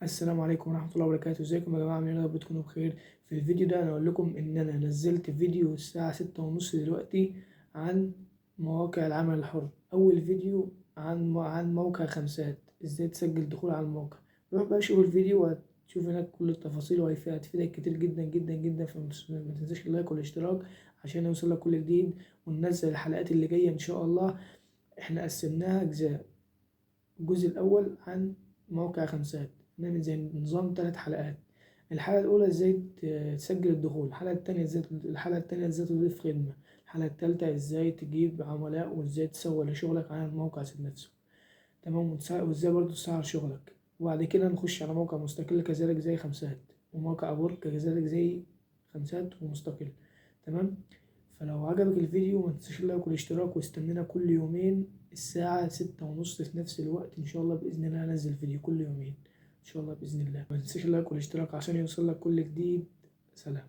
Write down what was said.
السلام عليكم ورحمة الله وبركاته. ازيكم يا جماعة؟ عاملين ايه؟ يا رب تكونوا بخير. في الفيديو ده انا اقول لكم ان انا نزلت فيديو الساعة 6:30 دلوقتي عن مواقع العمل الحر. اول فيديو عن موقع خمسات، ازاي تسجل دخول على الموقع. روح بقى شوف الفيديو وهتشوف هناك كل التفاصيل هتفيدك كتير جدا جدا جدا. فما تنساش اللايك والاشتراك عشان يوصلك كل جديد، وننزل الحلقات اللي جاية ان شاء الله. احنا قسمناها اجزاء. الجزء الأول عن موقع خمسات، نعمل زي نظام 3 حلقات. الحلقة الأولى ازاي تسجل الدخول، الحلقة التانية ازاي تضيف خدمة، الحلقة التالتة ازاي تجيب عملاء وازاي تسوق لشغلك على الموقع ذات نفسه. تمام. وازاي برضه تسعر شغلك. وبعد كده نخش على موقع مستقل كذلك زي خمسات، وموقع أبورك كذلك زي خمسات ومستقل. تمام. فلو عجبك الفيديو متنساش اللايك والاشتراك، واستنينا كل يومين الساعة 6:30 في نفس الوقت إن شاء الله. بإذن الله هنزل فيديو كل يومين إن شاء الله بإذن الله. متنساش اللايك والاشتراك عشان يوصلك كل جديد. سلام.